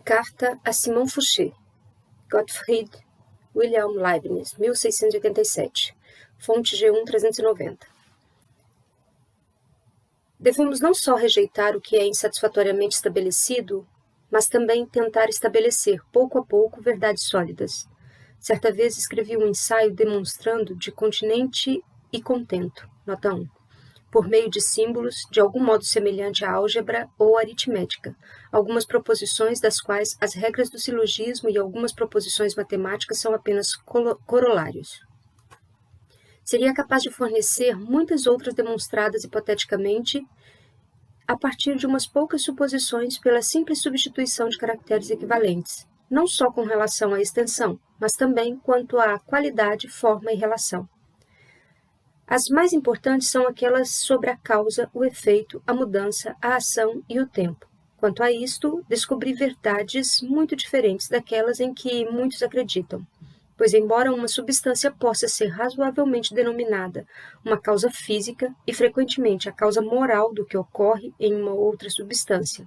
Carta a Simon Fouché, Gottfried Wilhelm Leibniz, 1687. Fonte G1 390. Devemos não só rejeitar o que é insatisfatoriamente estabelecido, mas também tentar estabelecer, pouco a pouco, verdades sólidas. Certa vez escrevi um ensaio demonstrando de continente e contento, nota 1, por meio de símbolos, de algum modo semelhante à álgebra ou aritmética, algumas proposições das quais as regras do silogismo e algumas proposições matemáticas são apenas corolários. Seria capaz de fornecer muitas outras demonstradas hipoteticamente a partir de umas poucas suposições pela simples substituição de caracteres equivalentes, não só com relação à extensão, mas também quanto à qualidade, forma e relação. As mais importantes são aquelas sobre a causa, o efeito, a mudança, a ação e o tempo. Quanto a isto, descobri verdades muito diferentes daquelas em que muitos acreditam, pois embora uma substância possa ser razoavelmente denominada uma causa física e frequentemente a causa moral do que ocorre em uma outra substância.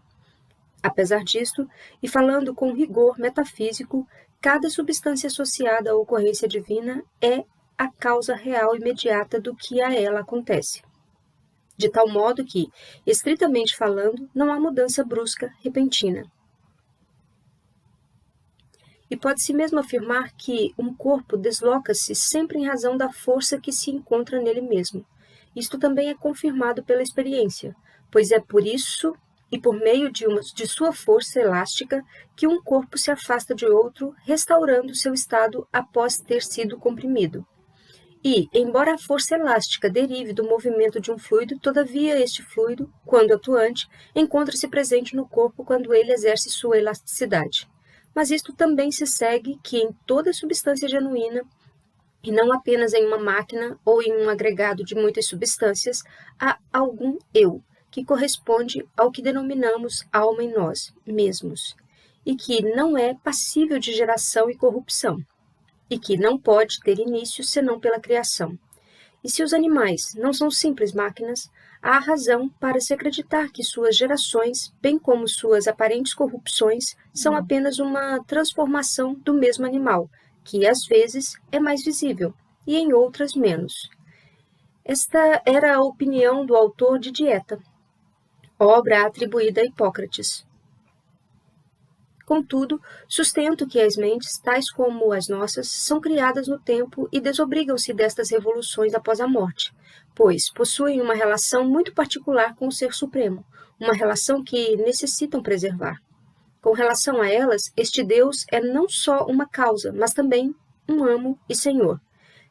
Apesar disto, e falando com rigor metafísico, cada substância associada à ocorrência divina é a causa real imediata do que a ela acontece. De tal modo que, estritamente falando, não há mudança brusca, repentina. E pode-se mesmo afirmar que um corpo desloca-se sempre em razão da força que se encontra nele mesmo. Isto também é confirmado pela experiência, pois é por isso e por meio de sua força elástica que um corpo se afasta de outro, restaurando seu estado após ter sido comprimido. E, embora a força elástica derive do movimento de um fluido, todavia este fluido, quando atuante, encontra-se presente no corpo quando ele exerce sua elasticidade. Mas isto também se segue que em toda substância genuína, e não apenas em uma máquina ou em um agregado de muitas substâncias, há algum eu, que corresponde ao que denominamos alma em nós mesmos, e que não é passível de geração e corrupção, e que não pode ter início senão pela criação. E se os animais não são simples máquinas, há razão para se acreditar que suas gerações, bem como suas aparentes corrupções, são apenas uma transformação do mesmo animal, que às vezes é mais visível e em outras menos. Esta era a opinião do autor de Dieta, obra atribuída a Hipócrates. Contudo, sustento que as mentes, tais como as nossas, são criadas no tempo e desobrigam-se destas revoluções após a morte, pois possuem uma relação muito particular com o Ser Supremo, uma relação que necessitam preservar. Com relação a elas, este Deus é não só uma causa, mas também um amo e senhor.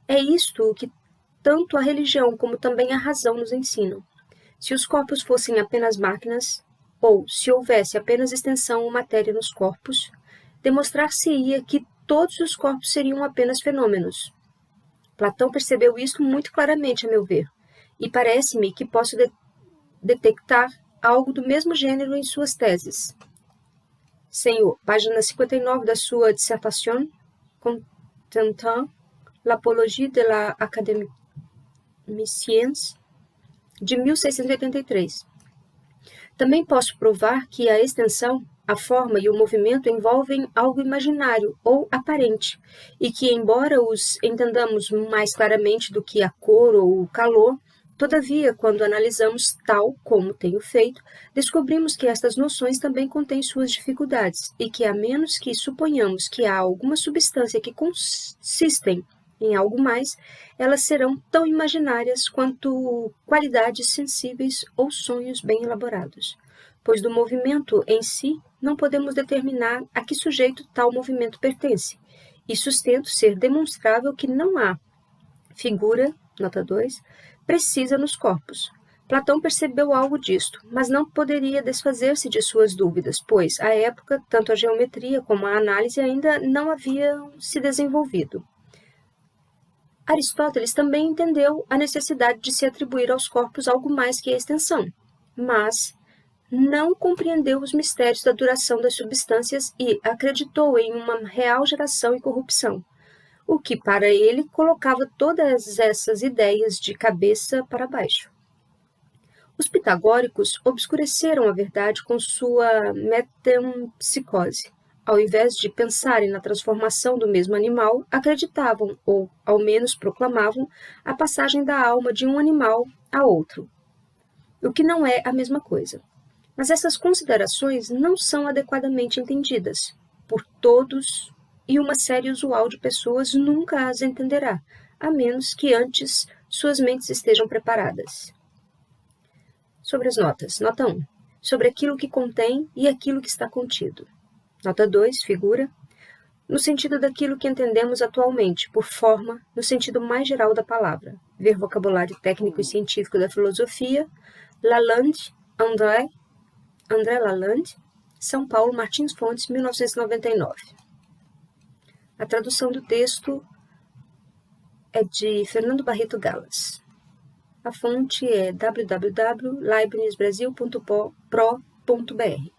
É isto que tanto a religião como também a razão nos ensinam. Se os corpos fossem apenas máquinas, ou se houvesse apenas extensão ou matéria nos corpos, demonstrar-se-ia que todos os corpos seriam apenas fenômenos. Platão percebeu isto muito claramente, a meu ver, e parece-me que posso detectar algo do mesmo gênero em suas teses. Senhor, página 59 da sua dissertação, contentant l'apologie de la Académie Sciences, de 1683. Também posso provar que a extensão, a forma e o movimento envolvem algo imaginário ou aparente, e que, embora os entendamos mais claramente do que a cor ou o calor, todavia, quando analisamos tal como tenho feito, descobrimos que estas noções também contêm suas dificuldades, e que, a menos que suponhamos que há alguma substância que consistem em algo mais, elas serão tão imaginárias quanto qualidades sensíveis ou sonhos bem elaborados, pois do movimento em si não podemos determinar a que sujeito tal movimento pertence, e sustento ser demonstrável que não há figura, nota 2, precisa nos corpos. Platão percebeu algo disto, mas não poderia desfazer-se de suas dúvidas, pois, à época, tanto a geometria como a análise ainda não haviam se desenvolvido. Aristóteles também entendeu a necessidade de se atribuir aos corpos algo mais que a extensão, mas não compreendeu os mistérios da duração das substâncias e acreditou em uma real geração e corrupção, o que para ele colocava todas essas ideias de cabeça para baixo. Os pitagóricos obscureceram a verdade com sua metempsicose, ao invés de pensarem na transformação do mesmo animal, acreditavam, ou ao menos proclamavam, a passagem da alma de um animal a outro, o que não é a mesma coisa. Mas essas considerações não são adequadamente entendidas por todos e uma série usual de pessoas nunca as entenderá, a menos que antes suas mentes estejam preparadas. Sobre as notas. Nota 1. Sobre aquilo que contém e aquilo que está contido. Nota 2. Figura. No sentido daquilo que entendemos atualmente, por forma, no sentido mais geral da palavra. Ver vocabulário técnico e científico da filosofia. Lalande, André Lalande, São Paulo, Martins Fontes, 1999. A tradução do texto é de Fernando Barreto Galas. A fonte é www.leibnizbrasil.pro.br.